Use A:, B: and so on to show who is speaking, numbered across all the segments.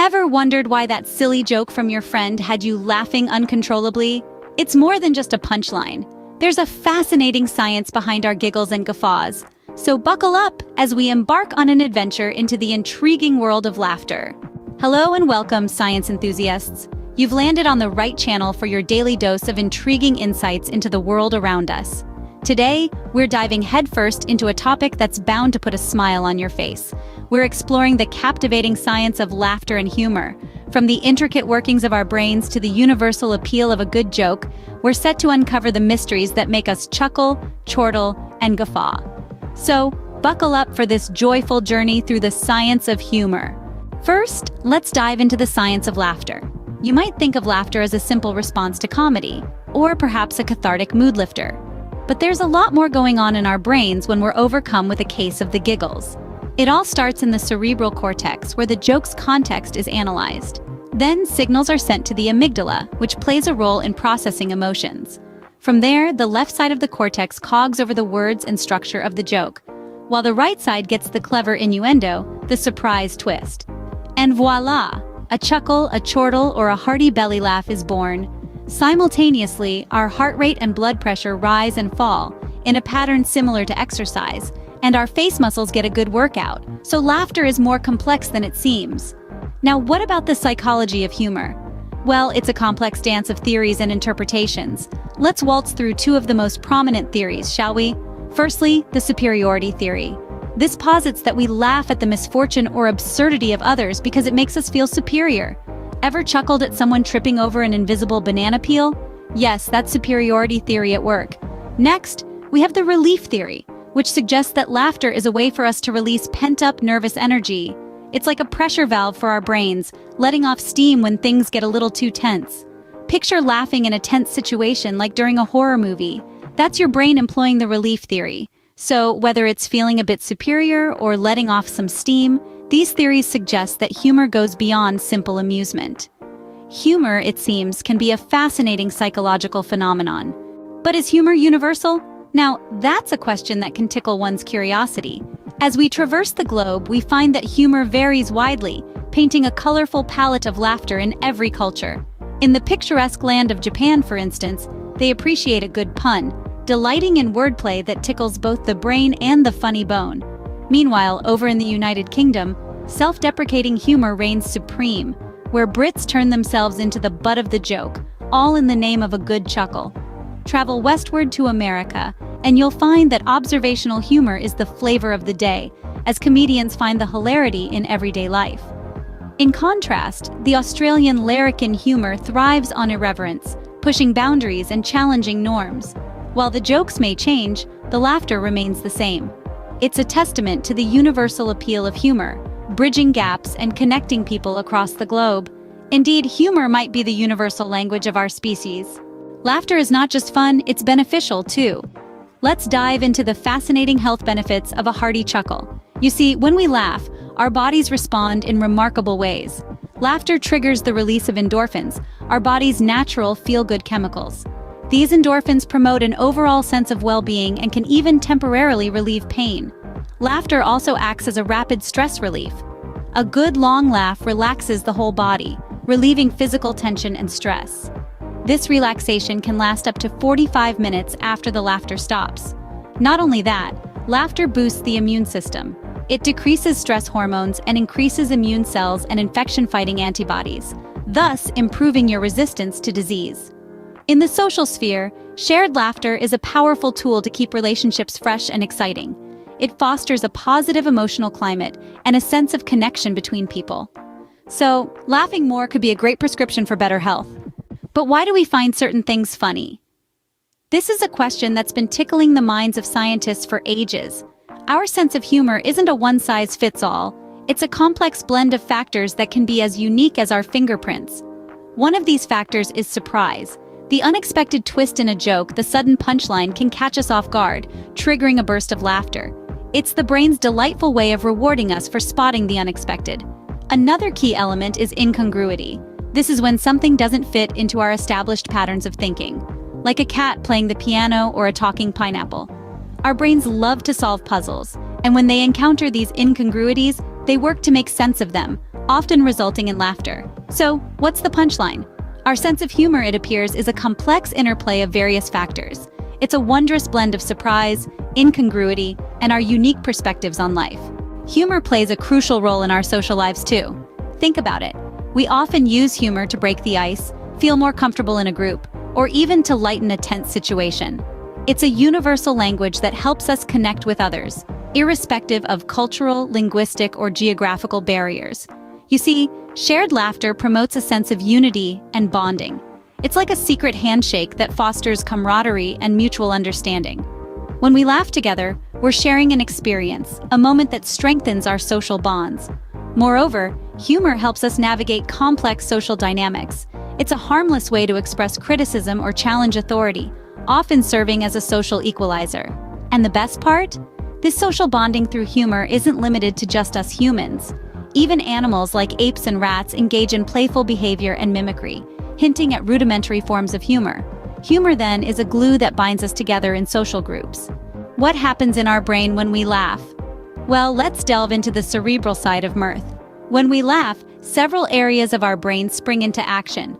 A: Ever wondered why that silly joke from your friend had you laughing uncontrollably? It's more than just a punchline. There's a fascinating science behind our giggles and guffaws. So buckle up as we embark on an adventure into the intriguing world of laughter. Hello and welcome, science enthusiasts. You've landed on the right channel for your daily dose of intriguing insights into the world around us. Today, we're diving headfirst into a topic that's bound to put a smile on your face. We're exploring the captivating science of laughter and humor. From the intricate workings of our brains to the universal appeal of a good joke, we're set to uncover the mysteries that make us chuckle, chortle, and guffaw. So, buckle up for this joyful journey through the science of humor. First, let's dive into the science of laughter. You might think of laughter as a simple response to comedy, or perhaps a cathartic mood lifter. But there's a lot more going on in our brains when we're overcome with a case of the giggles. It all starts in the cerebral cortex, where the joke's context is analyzed. Then signals are sent to the amygdala, which plays a role in processing emotions. From there, the left side of the cortex cogs over the words and structure of the joke, while the right side gets the clever innuendo, the surprise twist. And voila! A chuckle, a chortle, or a hearty belly laugh is born. Simultaneously, our heart rate and blood pressure rise and fall, in a pattern similar to exercise, and our face muscles get a good workout, so laughter is more complex than it seems. Now, what about the psychology of humor? Well, it's a complex dance of theories and interpretations. Let's waltz through two of the most prominent theories, shall we? Firstly, the superiority theory. This posits that we laugh at the misfortune or absurdity of others because it makes us feel superior. Ever chuckled at someone tripping over an invisible banana peel? Yes, that's superiority theory at work. Next, we have the relief theory, which suggests that laughter is a way for us to release pent-up nervous energy. It's like a pressure valve for our brains, letting off steam when things get a little too tense. Picture laughing in a tense situation like during a horror movie. That's your brain employing the relief theory. So, whether it's feeling a bit superior or letting off some steam, these theories suggest that humor goes beyond simple amusement. Humor, it seems, can be a fascinating psychological phenomenon. But is humor universal? Now, that's a question that can tickle one's curiosity. As we traverse the globe, we find that humor varies widely, painting a colorful palette of laughter in every culture. In the picturesque land of Japan, for instance, they appreciate a good pun, delighting in wordplay that tickles both the brain and the funny bone. Meanwhile, over in the United Kingdom, self-deprecating humor reigns supreme, where Brits turn themselves into the butt of the joke, all in the name of a good chuckle. Travel westward to America, and you'll find that observational humor is the flavor of the day, as comedians find the hilarity in everyday life. In contrast, the Australian larrikin humor thrives on irreverence, pushing boundaries and challenging norms. While the jokes may change, the laughter remains the same. It's a testament to the universal appeal of humor, bridging gaps and connecting people across the globe. Indeed, humor might be the universal language of our species. Laughter is not just fun, it's beneficial too. Let's dive into the fascinating health benefits of a hearty chuckle. You see, when we laugh, our bodies respond in remarkable ways. Laughter triggers the release of endorphins, our body's natural feel-good chemicals. These endorphins promote an overall sense of well-being and can even temporarily relieve pain. Laughter also acts as a rapid stress relief. A good long laugh relaxes the whole body, relieving physical tension and stress. This relaxation can last up to 45 minutes after the laughter stops. Not only that, laughter boosts the immune system. It decreases stress hormones and increases immune cells and infection-fighting antibodies, thus improving your resistance to disease. In the social sphere, shared laughter is a powerful tool to keep relationships fresh and exciting. It fosters a positive emotional climate and a sense of connection between people. So, laughing more could be a great prescription for better health. But why do we find certain things funny? This is a question that's been tickling the minds of scientists for ages. Our sense of humor isn't a one-size-fits-all. It's a complex blend of factors that can be as unique as our fingerprints. One of these factors is surprise. The unexpected twist in a joke, the sudden punchline, can catch us off guard, triggering a burst of laughter. It's the brain's delightful way of rewarding us for spotting the unexpected. Another key element is incongruity. This is when something doesn't fit into our established patterns of thinking, like a cat playing the piano or a talking pineapple. Our brains love to solve puzzles, and when they encounter these incongruities, they work to make sense of them, often resulting in laughter. So, what's the punchline? Our sense of humor, it appears, is a complex interplay of various factors. It's a wondrous blend of surprise, incongruity, and our unique perspectives on life. Humor plays a crucial role in our social lives too. Think about it. We often use humor to break the ice, feel more comfortable in a group, or even to lighten a tense situation. It's a universal language that helps us connect with others, irrespective of cultural, linguistic, or geographical barriers. You see, shared laughter promotes a sense of unity and bonding. It's like a secret handshake that fosters camaraderie and mutual understanding. When we laugh together, we're sharing an experience, a moment that strengthens our social bonds. Moreover, humor helps us navigate complex social dynamics. It's a harmless way to express criticism or challenge authority, often serving as a social equalizer. And the best part? This social bonding through humor isn't limited to just us humans. Even animals like apes and rats engage in playful behavior and mimicry, hinting at rudimentary forms of humor. Humor, then, is a glue that binds us together in social groups. What happens in our brain when we laugh? Well, let's delve into the cerebral side of mirth. When we laugh, several areas of our brain spring into action.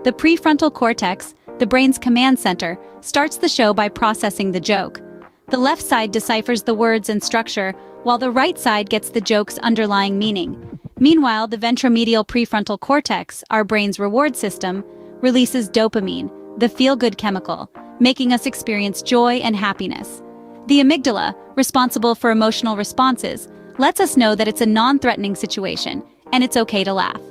A: The prefrontal cortex, the brain's command center, starts the show by processing the joke. The left side deciphers the words and structure, while the right side gets the joke's underlying meaning. Meanwhile, the ventromedial prefrontal cortex, our brain's reward system, releases dopamine, the feel-good chemical, making us experience joy and happiness. The amygdala, responsible for emotional responses, lets us know that it's a non-threatening situation, and it's okay to laugh.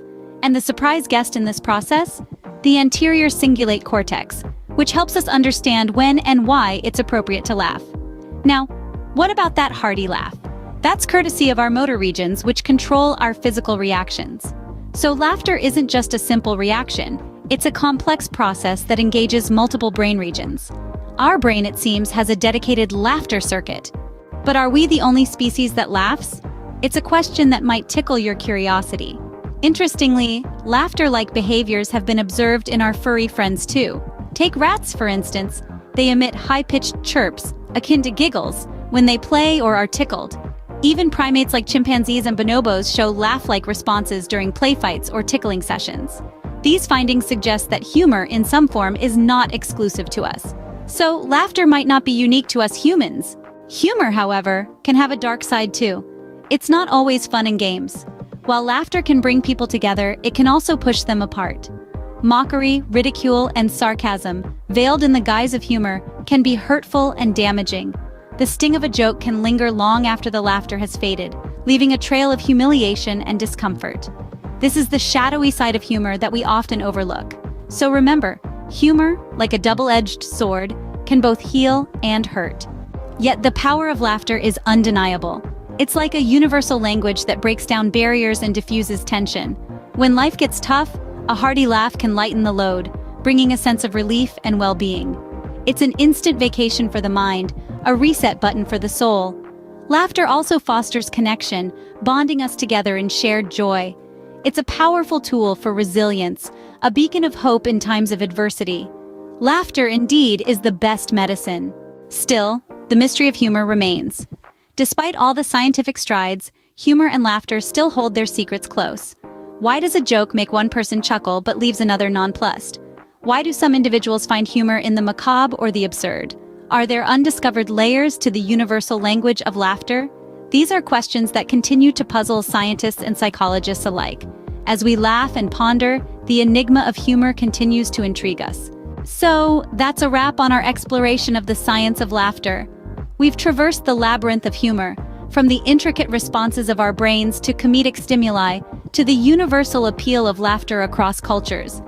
A: And the surprise guest in this process? The anterior cingulate cortex, which helps us understand when and why it's appropriate to laugh. Now, what about that hearty laugh? That's courtesy of our motor regions, which control our physical reactions. So laughter isn't just a simple reaction, it's a complex process that engages multiple brain regions. Our brain, it seems, has a dedicated laughter circuit. But are we the only species that laughs? It's a question that might tickle your curiosity. Interestingly, laughter-like behaviors have been observed in our furry friends too. Take rats, for instance. They emit high-pitched chirps, akin to giggles, when they play or are tickled. Even primates like chimpanzees and bonobos show laugh-like responses during playfights or tickling sessions. These findings suggest that humor, in some form, is not exclusive to us. So, laughter might not be unique to us humans. Humor, however, can have a dark side too. It's not always fun and games. While laughter can bring people together, it can also push them apart. Mockery, ridicule, and sarcasm, veiled in the guise of humor, can be hurtful and damaging. The sting of a joke can linger long after the laughter has faded, leaving a trail of humiliation and discomfort. This is the shadowy side of humor that we often overlook. So remember, humor, like a double-edged sword, can both heal and hurt. Yet the power of laughter is undeniable. It's like a universal language that breaks down barriers and diffuses tension. When life gets tough, a hearty laugh can lighten the load, bringing a sense of relief and well-being. It's an instant vacation for the mind, a reset button for the soul. Laughter also fosters connection, bonding us together in shared joy. It's a powerful tool for resilience, a beacon of hope in times of adversity. Laughter, indeed, is the best medicine. Still, the mystery of humor remains. Despite all the scientific strides, humor and laughter still hold their secrets close. Why does a joke make one person chuckle but leaves another nonplussed? Why do some individuals find humor in the macabre or the absurd? Are there undiscovered layers to the universal language of laughter? These are questions that continue to puzzle scientists and psychologists alike. As we laugh and ponder, the enigma of humor continues to intrigue us. So, that's a wrap on our exploration of the science of laughter. We've traversed the labyrinth of humor, from the intricate responses of our brains to comedic stimuli, to the universal appeal of laughter across cultures.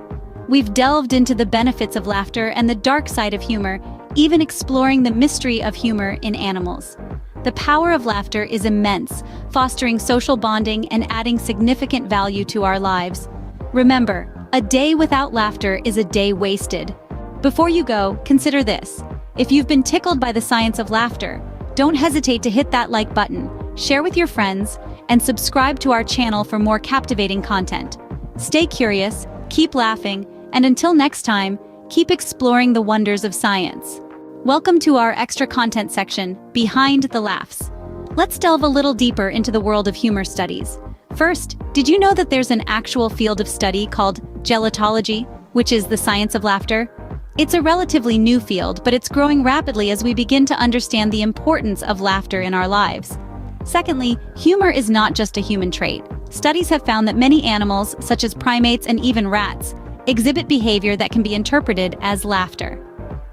A: We've delved into the benefits of laughter and the dark side of humor, even exploring the mystery of humor in animals. The power of laughter is immense, fostering social bonding and adding significant value to our lives. Remember, a day without laughter is a day wasted. Before you go, consider this. If you've been tickled by the science of laughter, don't hesitate to hit that like button, share with your friends, and subscribe to our channel for more captivating content. Stay curious, keep laughing, and until next time, keep exploring the wonders of science. Welcome to our extra content section, Behind the Laughs. Let's delve a little deeper into the world of humor studies. First, did you know that there's an actual field of study called gelotology, which is the science of laughter? It's a relatively new field, but it's growing rapidly as we begin to understand the importance of laughter in our lives. Secondly, humor is not just a human trait. Studies have found that many animals, such as primates and even rats, exhibit behavior that can be interpreted as laughter.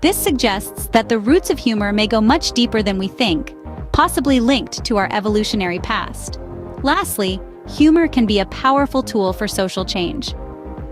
A: This suggests that the roots of humor may go much deeper than we think, possibly linked to our evolutionary past. Lastly, humor can be a powerful tool for social change.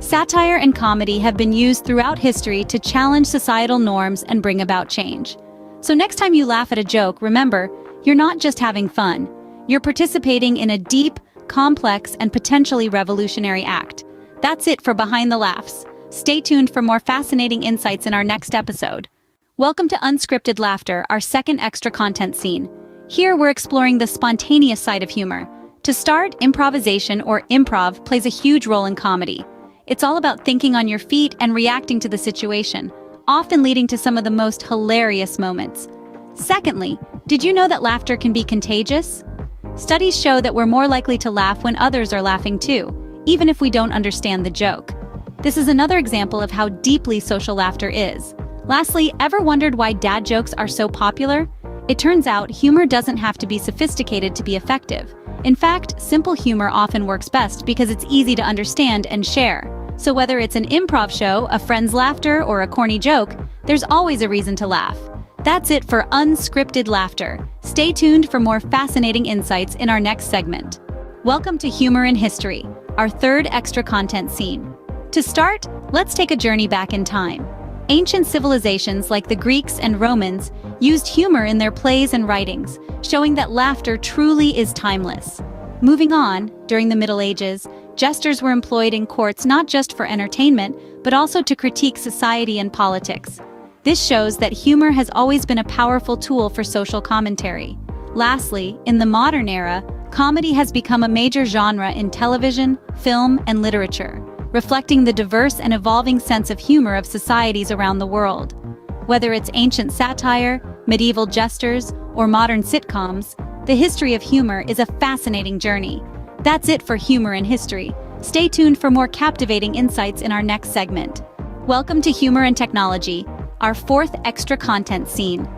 A: Satire and comedy have been used throughout history to challenge societal norms and bring about change. So next time you laugh at a joke, remember, you're not just having fun. You're participating in a deep, complex, and potentially revolutionary act. That's it for Behind the Laughs. Stay tuned for more fascinating insights in our next episode. Welcome to Unscripted Laughter, our second extra content scene. Here we're exploring the spontaneous side of humor. To start, improvisation or improv plays a huge role in comedy. It's all about thinking on your feet and reacting to the situation, often leading to some of the most hilarious moments. Secondly, did you know that laughter can be contagious? Studies show that we're more likely to laugh when others are laughing too, even if we don't understand the joke. This is another example of how deeply social laughter is. Lastly, ever wondered why dad jokes are so popular? It turns out humor doesn't have to be sophisticated to be effective. In fact, simple humor often works best because it's easy to understand and share. So whether it's an improv show, a friend's laughter, or a corny joke, there's always a reason to laugh. That's it for Unscripted Laughter. Stay tuned for more fascinating insights in our next segment. Welcome to Humor in History, our third extra content scene. To start, let's take a journey back in time. Ancient civilizations like the Greeks and Romans used humor in their plays and writings, showing that laughter truly is timeless. Moving on, during the Middle Ages, jesters were employed in courts not just for entertainment, but also to critique society and politics. This shows that humor has always been a powerful tool for social commentary. Lastly, in the modern era, comedy has become a major genre in television, film, and literature, reflecting the diverse and evolving sense of humor of societies around the world. Whether it's ancient satire, medieval jesters, or modern sitcoms, the history of humor is a fascinating journey. That's it for Humor in History. Stay tuned for more captivating insights in our next segment. Welcome to Humor and Technology, our fourth extra content scene.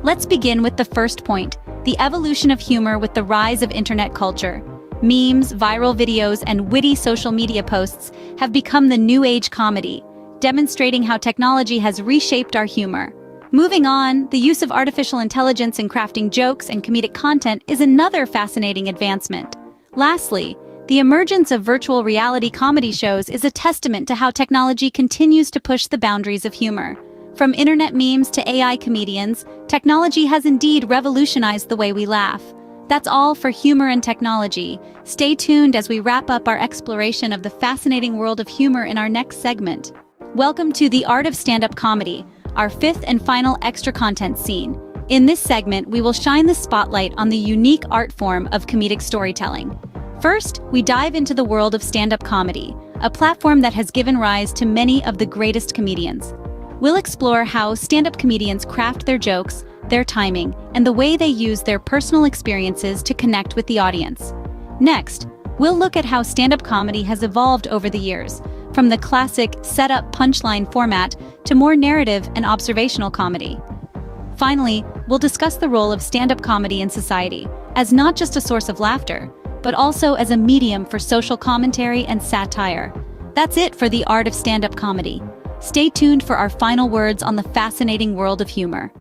A: Let's begin with the first point, the evolution of humor with the rise of internet culture. Memes, viral videos, and witty social media posts have become the new age comedy, demonstrating how technology has reshaped our humor. Moving on, the use of artificial intelligence in crafting jokes and comedic content is another fascinating advancement. Lastly, the emergence of virtual reality comedy shows is a testament to how technology continues to push the boundaries of humor. From internet memes to AI comedians, technology has indeed revolutionized the way we laugh. That's all for Humor and Technology. Stay tuned as we wrap up our exploration of the fascinating world of humor in our next segment. Welcome to The Art of Stand-Up Comedy, our fifth and final extra content scene. In this segment, we will shine the spotlight on the unique art form of comedic storytelling. First, we dive into the world of stand-up comedy, a platform that has given rise to many of the greatest comedians. We'll explore how stand-up comedians craft their jokes, their timing, and the way they use their personal experiences to connect with the audience. Next, we'll look at how stand-up comedy has evolved over the years, from the classic set-up punchline format to more narrative and observational comedy. Finally, we'll discuss the role of stand-up comedy in society, as not just a source of laughter, but also as a medium for social commentary and satire. That's it for The Art of Stand-Up Comedy. Stay tuned for our final words on the fascinating world of humor.